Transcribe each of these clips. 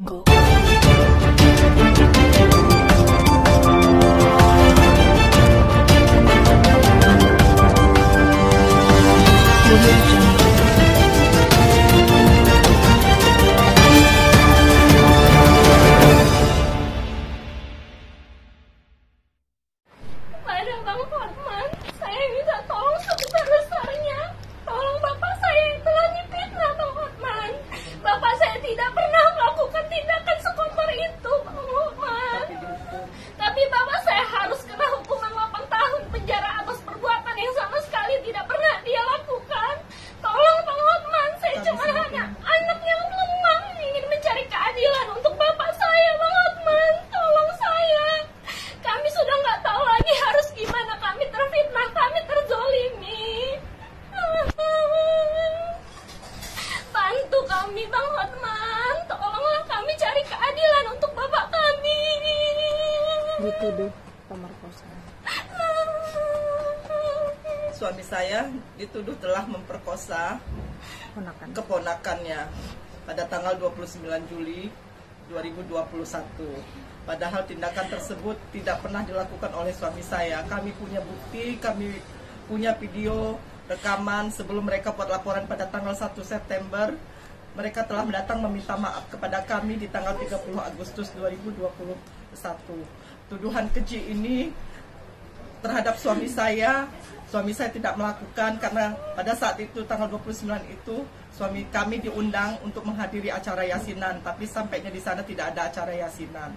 Go. Pada Bang Hotman, saya minta tolong sebesar-besarnya. Tolong bapak saya yang telah difitnah, Bang Hotman. Bapak saya tidak pernah melakukan tindakan sekotor itu, Bang Hotman. Tapi bapak saya harus kena hukuman 8 tahun penjara atas perbuatan yang sama sekali tidak pernah dia lakukan. Tolong Bang Hotman, saya cuma hanya anak yang lemah ingin mencari keadilan untuk bapak saya, Bang Hotman. Tolong saya. Kami sudah nggak tahu lagi harus gimana. Kami terfitnah, kami terzolimi. Bantu kami, Bang Hotman. Tolonglah kami cari keadilan untuk bapak kami. Dituduh pemerkosaan. Suami saya dituduh telah memperkosa keponakannya pada tanggal 29 Juli 2021. Padahal tindakan tersebut tidak pernah dilakukan oleh suami saya. Kami punya bukti, kami punya video rekaman sebelum mereka buat laporan pada tanggal 1 September. Mereka telah datang meminta maaf kepada kami di tanggal 30 Agustus 2021. Tuduhan keji ini terhadap suami saya tidak melakukan karena pada saat itu tanggal 29 itu suami kami diundang untuk menghadiri acara yasinan, tapi sampainya di sana tidak ada acara yasinan.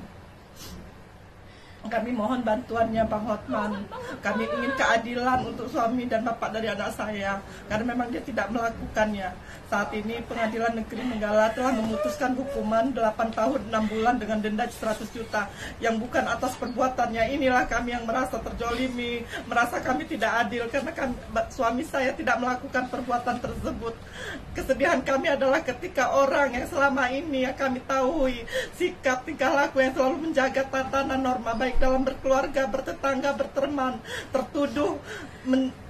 Kami mohon bantuannya, Bang Hotman. Kami ingin keadilan untuk suami dan bapak dari anak saya karena memang dia tidak melakukannya. Saat ini Pengadilan Negeri Menggala telah memutuskan hukuman 8 tahun 6 bulan dengan denda 100 juta yang bukan atas perbuatannya. Inilah kami yang merasa terjolimi, merasa kami tidak adil karena suami saya tidak melakukan perbuatan tersebut. Kesedihan kami adalah ketika orang yang selama ini yang kami tahu sikap tingkah laku yang selalu menjaga tatanan norma baik dalam berkeluarga, bertetangga, berteman, tertuduh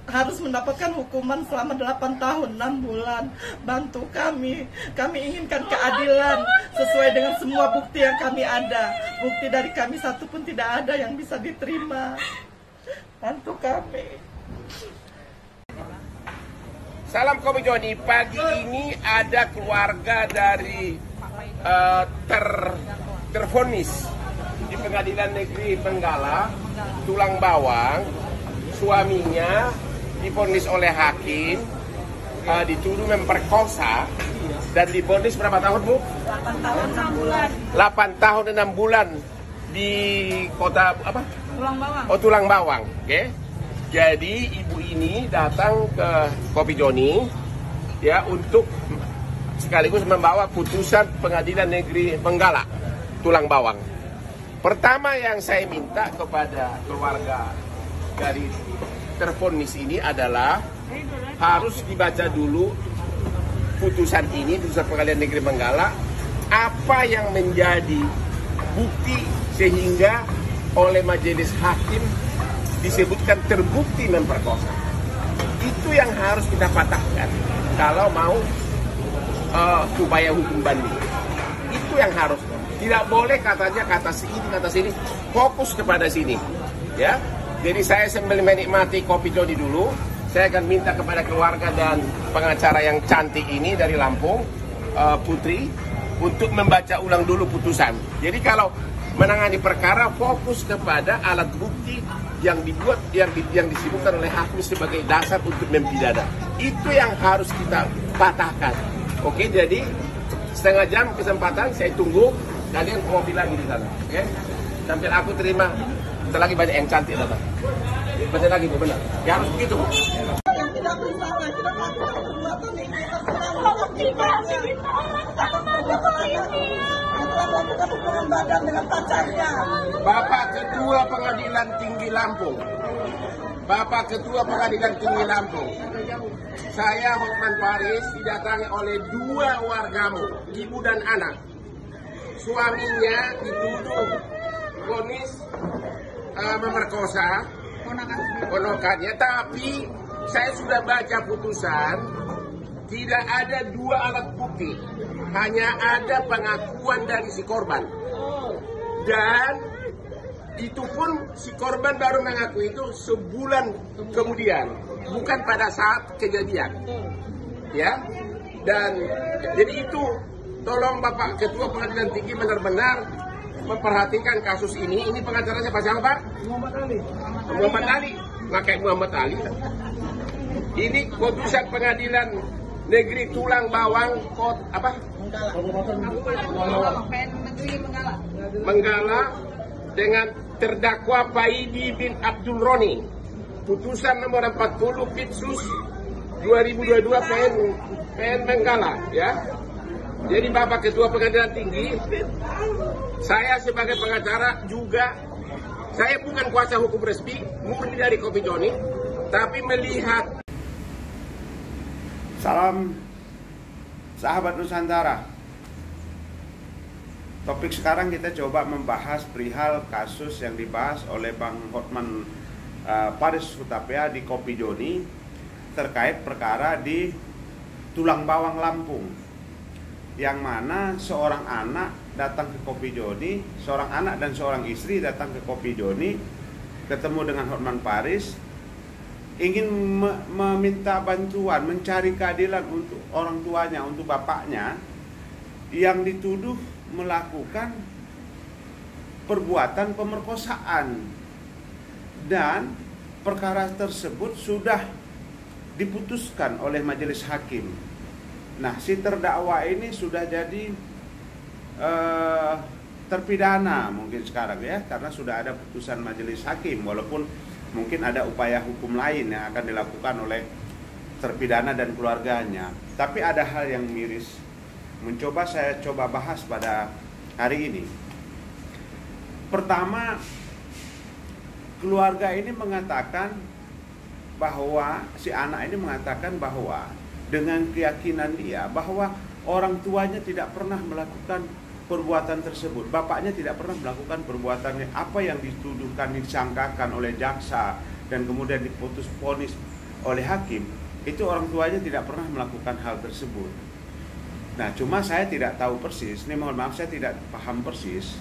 harus mendapatkan hukuman selama 8 tahun 6 bulan. Bantu kami inginkan keadilan sesuai dengan semua bukti yang kami ada. Bukti dari kami satu pun tidak ada yang bisa diterima. Bantu kami. Salam Kopi Joni, pagi ini ada keluarga dari tervonis di Pengadilan Negeri Benggala, Tulang Bawang. Suaminya divonis oleh hakim, dituduh memperkosa dan divonis berapa tahun, Bu? 8 tahun 6 bulan. 8 tahun 6 bulan di kota apa? Tulang Bawang. Oh, Tulang Bawang. Oke. Jadi ibu ini datang ke Kopi Joni ya untuk sekaligus membawa putusan Pengadilan Negeri Benggala, Tulang Bawang. Pertama yang saya minta kepada keluarga dari tervonis ini adalah harus dibaca dulu putusan ini, putusan Pengadilan Negeri Benggala, apa yang menjadi bukti sehingga oleh majelis hakim disebutkan terbukti memperkosa. Itu yang harus kita patahkan kalau mau upaya hukum banding. Itu yang harus. Tidak boleh katanya kata sini, fokus kepada sini. Ya. Jadi saya sambil menikmati Kopi Joni dulu, saya akan minta kepada keluarga dan pengacara yang cantik ini dari Lampung, Putri, untuk membaca ulang dulu putusan. Jadi kalau menangani perkara fokus kepada alat bukti yang dibuat, yang disebutkan oleh hakim sebagai dasar untuk mempidana. Itu yang harus kita patahkan. Oke, jadi setengah jam kesempatan saya tunggu. Kalian kopi lagi di sana, oke? Sampai aku terima. Bentar lagi banyak yang cantik datang. Bentar lagi, Bu, benar. Ya harus begitu, Bu. Yang tidak bersalah, tidak melakukan perbuatan ini melakukan hubungan badan dengan pacarnya. Bapak Ketua Pengadilan Tinggi Lampung. Bapak Ketua Pengadilan Tinggi Lampung. Saya Hotman Paris didatangi oleh 2 wargamu, ibu dan anak. Suaminya dituduh vonis memerkosa ponakannya, tapi saya sudah baca putusan, tidak ada 2 alat bukti. hanya ada pengakuan dari si korban. Dan itu pun si korban baru mengaku itu sebulan kemudian, bukan pada saat kejadian. Ya. Dan jadi itu tolong Bapak Ketua Pengadilan Tinggi benar-benar memperhatikan kasus ini. Ini pengacaranya Pak siapa, Pak? Muhammad Ali. Pakai Muhammad Ali. Ini putusan Pengadilan Negeri Tulang Bawang Menggala dengan terdakwa Paidi bin Abdul Roni. Putusan nomor 40 Pitsus 2022 PN Menggala, ya. Jadi Bapak Ketua Pengadilan Tinggi, saya sebagai pengacara juga, saya bukan kuasa hukum resmi, murni dari Kopi Joni, tapi melihat. Salam sahabat Nusantara. Topik sekarang kita coba membahas perihal kasus yang dibahas oleh Bang Hotman Paris Hutapea di Kopi Joni terkait perkara di Tulang Bawang Lampung, yang mana seorang anak datang ke Kopi Joni, seorang anak dan seorang istri datang ke Kopi Joni, ketemu dengan Hotman Paris, ingin meminta bantuan, mencari keadilan untuk orang tuanya, untuk bapaknya yang dituduh melakukan perbuatan pemerkosaan, dan perkara tersebut sudah diputuskan oleh majelis hakim. Nah, si terdakwa ini sudah jadi terpidana mungkin sekarang, ya, karena sudah ada putusan majelis hakim, walaupun mungkin ada upaya hukum lain yang akan dilakukan oleh terpidana dan keluarganya. Tapi ada hal yang miris, saya coba bahas pada hari ini. Pertama, keluarga ini mengatakan bahwa si anak ini mengatakan bahwa dengan keyakinan dia bahwa orang tuanya tidak pernah melakukan perbuatan tersebut. Bapaknya tidak pernah melakukan perbuatannya, apa yang dituduhkan, disangkakan oleh jaksa dan kemudian diputus vonis oleh hakim, itu orang tuanya tidak pernah melakukan hal tersebut. Nah, cuma saya tidak tahu persis, ini mohon maaf saya tidak paham persis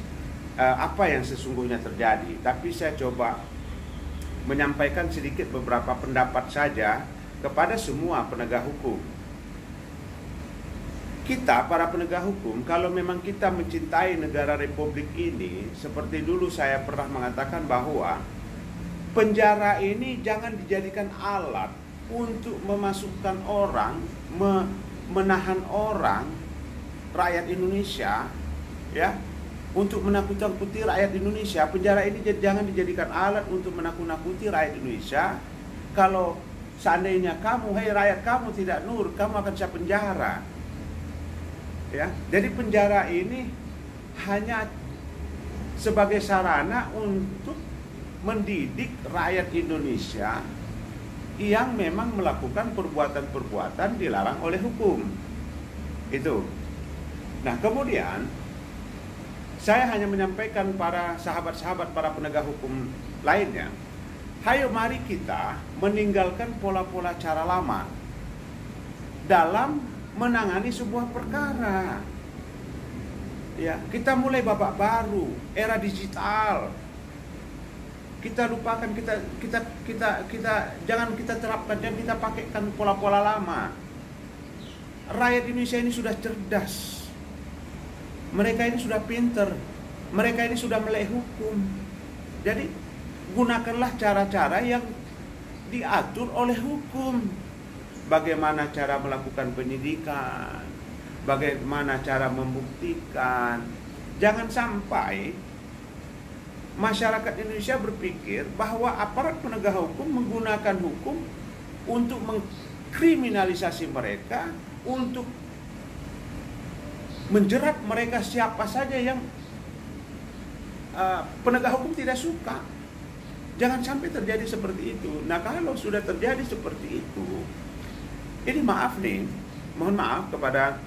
apa yang sesungguhnya terjadi. Tapi saya coba menyampaikan sedikit beberapa pendapat saja kepada semua penegak hukum. Kita para penegak hukum, kalau memang kita mencintai negara republik ini, seperti dulu saya pernah mengatakan bahwa penjara ini jangan dijadikan alat untuk memasukkan orang, menahan orang, rakyat Indonesia, ya, untuk menakut-nakuti rakyat Indonesia. Penjara ini jangan dijadikan alat untuk menakut-nakuti rakyat Indonesia. Kalau seandainya kamu, hei rakyat kamu tidak nurut, kamu akan saya penjara. Ya, jadi penjara ini hanya sebagai sarana untuk mendidik rakyat Indonesia yang memang melakukan perbuatan-perbuatan dilarang oleh hukum. Itu. Nah, kemudian saya hanya menyampaikan para sahabat-sahabat, para penegak hukum lainnya, hayo mari kita meninggalkan pola-pola cara lama dalam menangani sebuah perkara. Ya, kita mulai babak baru, era digital. Kita lupakan, kita jangan kita terapkan, jangan kita pakaikan pola-pola lama. Rakyat Indonesia ini sudah cerdas. Mereka ini sudah pinter. Mereka ini sudah melek hukum. Jadi gunakanlah cara-cara yang diatur oleh hukum. Bagaimana cara melakukan penyidikan, bagaimana cara membuktikan. Jangan sampai masyarakat Indonesia berpikir bahwa aparat penegak hukum menggunakan hukum untuk mengkriminalisasi mereka, untuk menjerat mereka siapa saja yang penegak hukum tidak suka. Jangan sampai terjadi seperti itu. Nah, kalau sudah terjadi seperti itu, ini maaf nih, mohon maaf kepada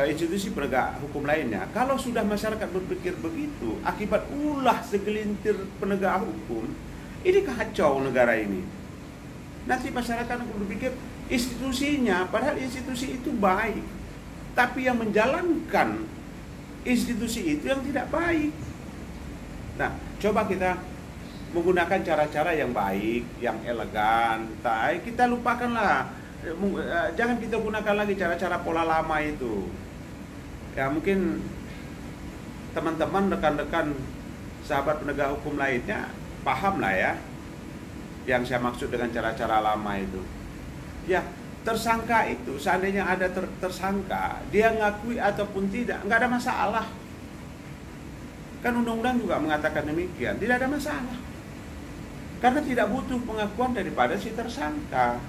institusi penegak hukum lainnya. Kalau sudah masyarakat berpikir begitu, akibat ulah segelintir penegak hukum, ini kacau negara ini. Nanti masyarakat akan berpikir institusinya, padahal institusi itu baik. tapi yang menjalankan institusi itu yang tidak baik. Nah, coba kita menggunakan cara-cara yang baik, yang elegan. Kita lupakanlah, jangan kita gunakan lagi cara-cara pola lama itu. Ya, mungkin teman-teman, rekan-rekan, sahabat penegak hukum lainnya paham lah ya yang saya maksud dengan cara-cara lama itu. Ya, tersangka itu seandainya ada tersangka, dia ngakui ataupun tidak, nggak ada masalah. Kan undang-undang juga mengatakan demikian, tidak ada masalah. Karena tidak butuh pengakuan daripada si tersangka.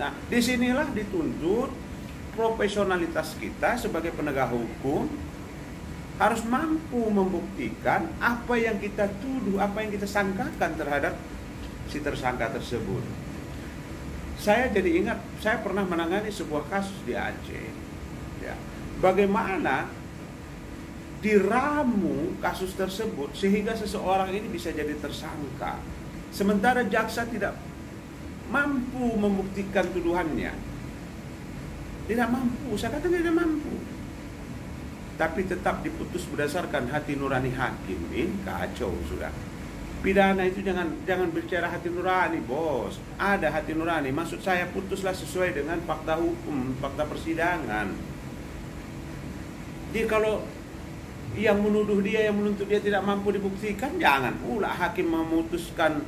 Nah, disinilah dituntut profesionalitas kita sebagai penegak hukum, harus mampu membuktikan apa yang kita tuduh, apa yang kita sangkakan terhadap si tersangka tersebut. Saya jadi ingat, saya pernah menangani sebuah kasus di Aceh. Ya, bagaimana diramu kasus tersebut sehingga seseorang ini bisa jadi tersangka, sementara jaksa tidak mampu membuktikan tuduhannya. Tidak mampu, saya katakan tidak mampu. Tapi tetap diputus berdasarkan hati nurani hakim. Ini kacau sudah. Pidana itu jangan bicara hati nurani, bos. Ada hati nurani. Maksud saya putuslah sesuai dengan fakta hukum, fakta persidangan. Jadi kalau yang menuduh dia, yang menuntut dia tidak mampu dibuktikan, jangan pula hakim memutuskan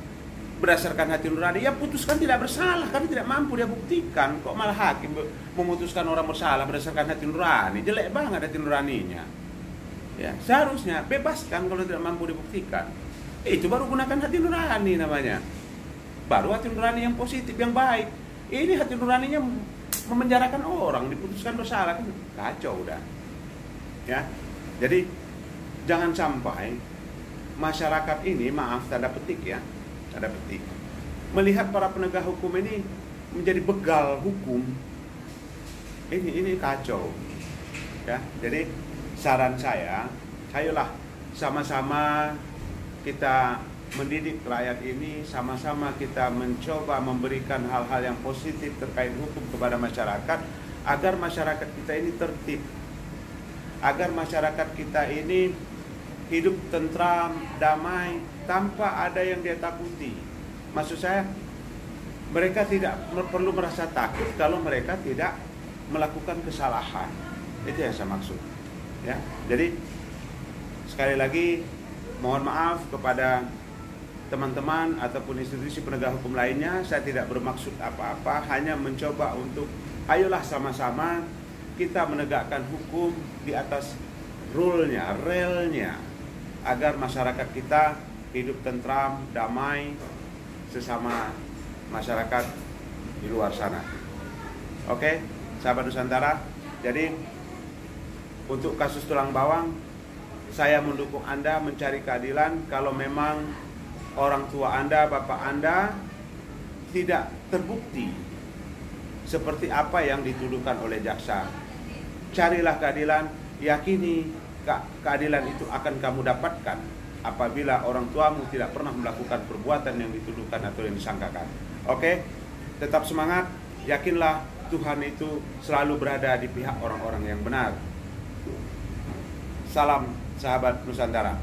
berdasarkan hati nurani. Ya, putuskan tidak bersalah karena tidak mampu dia buktikan. Kok malah hakim memutuskan orang bersalah berdasarkan hati nurani? Jelek banget hati nuraninya. Ya, seharusnya bebaskan kalau tidak mampu dibuktikan. Itu baru gunakan hati nurani namanya. Baru hati nurani yang positif, yang baik. Ini hati nuraninya memenjarakan orang, diputuskan bersalah, kan kacau udah. Ya. Jadi jangan sampai masyarakat ini, maaf tanda petik ya, tanda petik, melihat para penegak hukum ini menjadi begal hukum. Ini kacau. Ya, jadi saran saya, ayolah sama-sama kita mendidik rakyat ini, sama-sama kita mencoba memberikan hal-hal yang positif terkait hukum kepada masyarakat, agar masyarakat kita ini tertib, agar masyarakat kita ini hidup tentram, damai, tanpa ada yang dia takuti. Maksud saya, mereka tidak perlu merasa takut kalau mereka tidak melakukan kesalahan. Itu yang saya maksud. Ya, jadi sekali lagi mohon maaf kepada teman-teman ataupun institusi penegak hukum lainnya. Saya tidak bermaksud apa-apa, hanya mencoba untuk ayolah sama-sama kita menegakkan hukum di atas rule-nya, relnya, agar masyarakat kita hidup tentram, damai sesama masyarakat di luar sana. Oke, sahabat Nusantara. Jadi untuk kasus tulang bawang, saya mendukung Anda mencari keadilan. Kalau memang orang tua Anda, bapak Anda tidak terbukti seperti apa yang dituduhkan oleh jaksa, carilah keadilan. Yakini keadilan itu akan kamu dapatkan apabila orang tuamu tidak pernah melakukan perbuatan yang dituduhkan atau yang disangkakan. Oke, tetap semangat. Yakinlah Tuhan itu selalu berada di pihak orang-orang yang benar. Salam sahabat Nusantara.